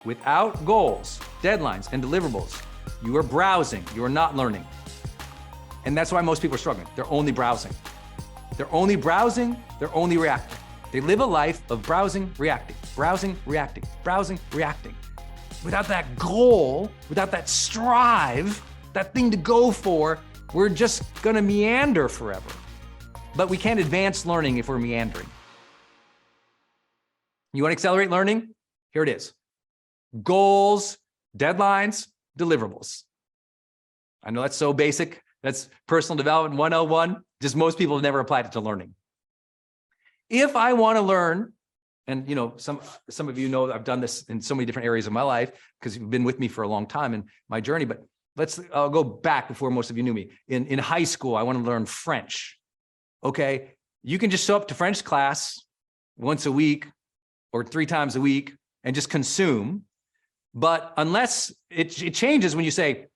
Without goals, deadlines, and deliverables, you are browsing, you are not learning. And that's why most people are struggling. They're only browsing. They're only browsing, they're only reacting. They live a life of browsing, reacting, browsing, reacting, browsing, reacting. Without that goal, without that strive, that thing to go for, we're just gonna meander forever. But we can't advance learning if we're meandering. You wanna accelerate learning? Here it is. Goals, deadlines, deliverables. I know that's so basic. That's personal development 101. Just most people have never applied it to learning. If I want to learn, and some of you know I've done this in so many different areas of my life because you've been with me for a long time in my journey, but I'll go back before most of you knew me. In high school, I want to learn French. Okay. You can just show up to French class once a week or 3 times a week and just consume. But unless it changes when you say,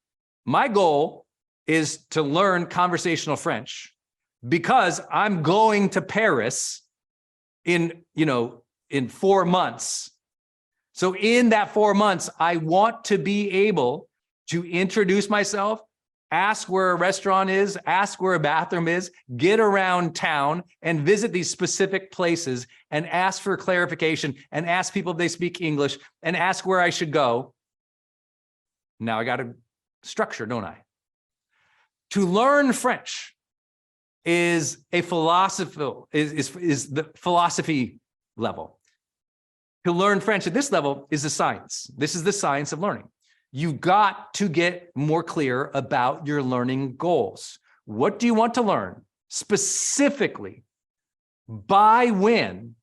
my goal is to learn conversational French because I'm going to Paris in 4 months. So in that 4 months, I want to be able to introduce myself, ask where a restaurant is, ask where a bathroom is, get around town and visit these specific places and ask for clarification and ask people if they speak English and ask where I should go. Now I got a structure, don't I? To learn French is a philosophical, is the philosophy level. To learn French at this level is the science. This is the science of learning. You've got to get more clear about your learning goals. What do you want to learn specifically? By when?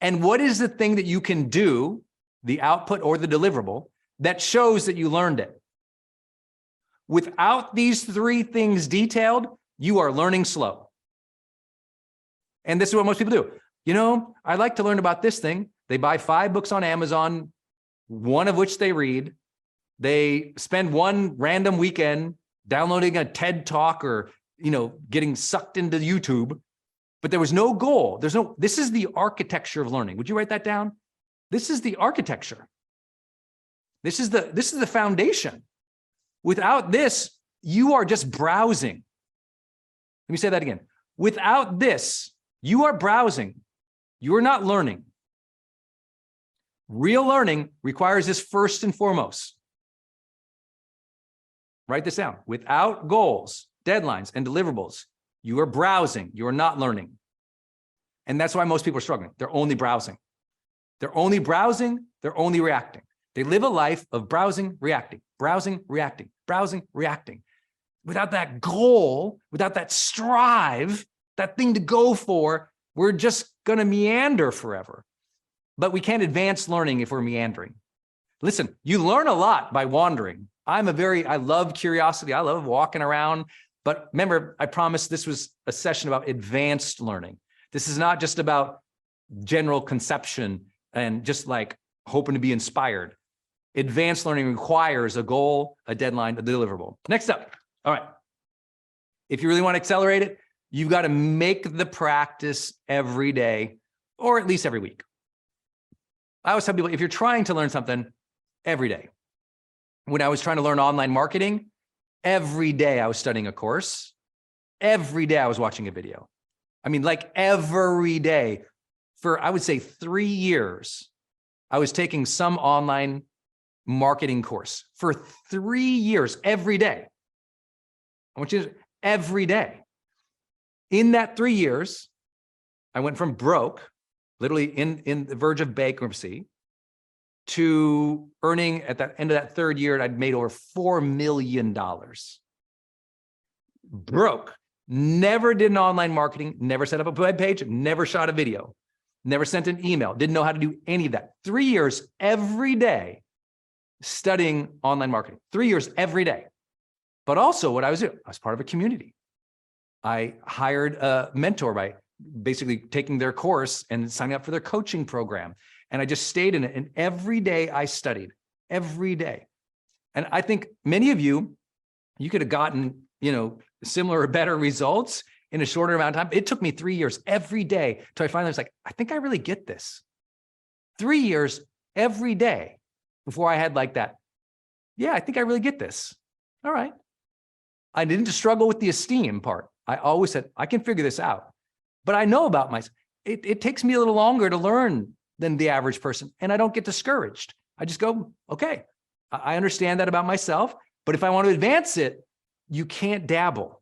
And what is the thing that you can do, the output or the deliverable, that shows that you learned it? Without these 3 things detailed, you are learning slow. And this is what most people do. I like to learn about this thing. They buy 5 books on Amazon, 1 of which they read. They spend 1 random weekend downloading a TED Talk or, getting sucked into YouTube, but there was no goal. This is the architecture of learning. Would you write that down? This is the architecture. This is the foundation. Without this, you are just browsing. Let me say that again. Without this, you are browsing. You are not learning. Real learning requires this first and foremost. Write this down. Without goals, deadlines, and deliverables, you are browsing. You are not learning. And that's why most people are struggling. They're only browsing. They're only browsing. They're only reacting. They live a life of browsing, reacting, browsing, reacting, browsing, reacting. Without that goal, without that strive, that thing to go for, we're just going to meander forever. But we can't advance learning if we're meandering. Listen, you learn a lot by wandering. I love curiosity. I love walking around. But remember, I promised this was a session about advanced learning. This is not just about general conception and just like hoping to be inspired. Advanced learning requires a goal, a deadline, a deliverable. Next up. All right. If you really want to accelerate it, you've got to make the practice every day, or at least every week. I always tell people, if you're trying to learn something, every day. When I was trying to learn online marketing, every day I was studying a course. Every day I was watching a video. I mean, like every day for, I would say 3 years, I was taking some online marketing course for 3 years, every day. I want you to, every day. In that 3 years, I went from broke, literally in the verge of bankruptcy, to earning at the end of that 3rd year, I'd made over $4 million. Broke, never did an online marketing, never set up a web page, never shot a video, never sent an email, didn't know how to do any of that. 3 years every day studying online marketing, 3 years every day. But also what I was doing, I was part of a community. I hired a mentor by basically taking their course and signing up for their coaching program. And I just stayed in it. And every day I studied, every day. And I think many of you could have gotten, similar or better results in a shorter amount of time. It took me 3 years every day till I finally was like, I think I really get this. 3 years every day before I had like that. Yeah, I think I really get this. All right. I didn't struggle with the esteem part. I always said, I can figure this out. But I know about myself. It takes me a little longer to learn than the average person, and I don't get discouraged. I just go, okay, I understand that about myself, but if I want to advance it, you can't dabble.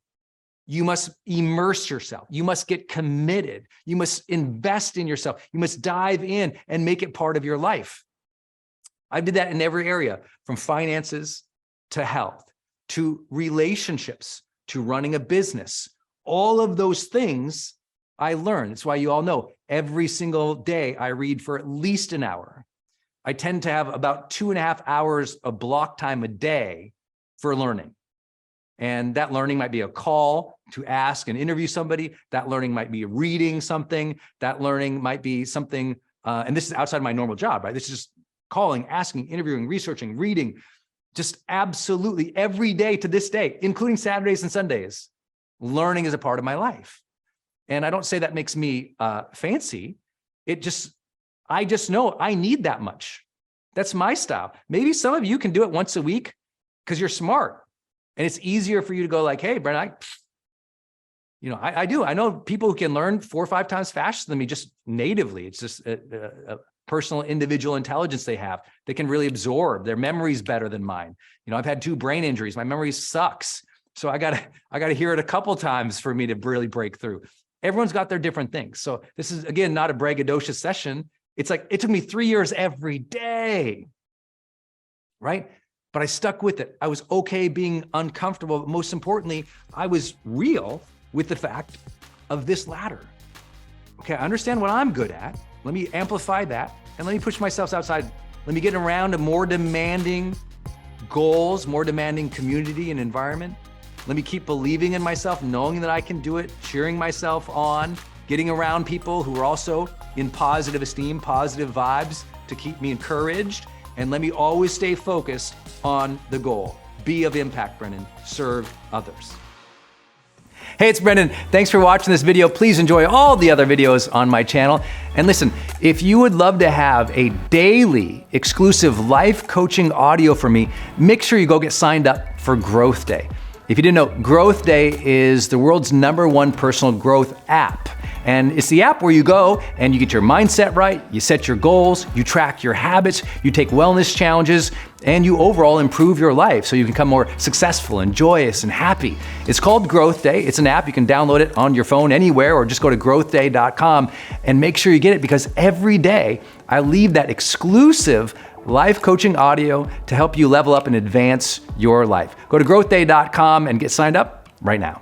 You must immerse yourself. You must get committed. You must invest in yourself. You must dive in and make it part of your life. I did that in every area, from finances to health, to relationships, to running a business. All of those things I learned. That's why you all know every single day I read for at least an hour. I tend to have about 2.5 hours of block time a day for learning. And that learning might be a call to ask and interview somebody. That learning might be reading something. That learning might be something, and this is outside my normal job, right? This is just calling, asking, interviewing, researching, reading, just absolutely every day to this day, including Saturdays and Sundays. Learning is a part of my life. And I don't say that makes me fancy. I just know I need that much. That's my style. Maybe some of you can do it once a week because you're smart. And it's easier for you to go like, hey, Brendon, I do. I know people who can learn 4 or 5 times faster than me just natively. It's just a personal individual intelligence they have. They can really absorb. Their memory's better than mine. I've had 2 brain injuries. My memory sucks. So I gotta hear it a couple times for me to really break through. Everyone's got their different things. So this is, again, not a braggadocious session. It's like, it took me 3 years every day, right? But I stuck with it. I was okay being uncomfortable. But most importantly, I was real with the fact of this ladder. Okay, I understand what I'm good at. Let me amplify that and let me push myself outside. Let me get around to more demanding goals, more demanding community and environment. Let me keep believing in myself, knowing that I can do it, cheering myself on, getting around people who are also in positive esteem, positive vibes to keep me encouraged. And let me always stay focused on the goal. Be of impact, Brendon. Serve others. Hey, it's Brendon. Thanks for watching this video. Please enjoy all the other videos on my channel. And listen, if you would love to have a daily exclusive life coaching audio from me, make sure you go get signed up for Growth Day. If you didn't know, Growth Day is the world's #1 personal growth app. And it's the app where you go and you get your mindset right, you set your goals, you track your habits, you take wellness challenges, and you overall improve your life so you can become more successful and joyous and happy. It's called Growth Day. It's an app. You can download it on your phone anywhere or just go to growthday.com and make sure you get it, because every day I leave that exclusive life coaching audio to help you level up and advance your life. Go to growthday.com and get signed up right now.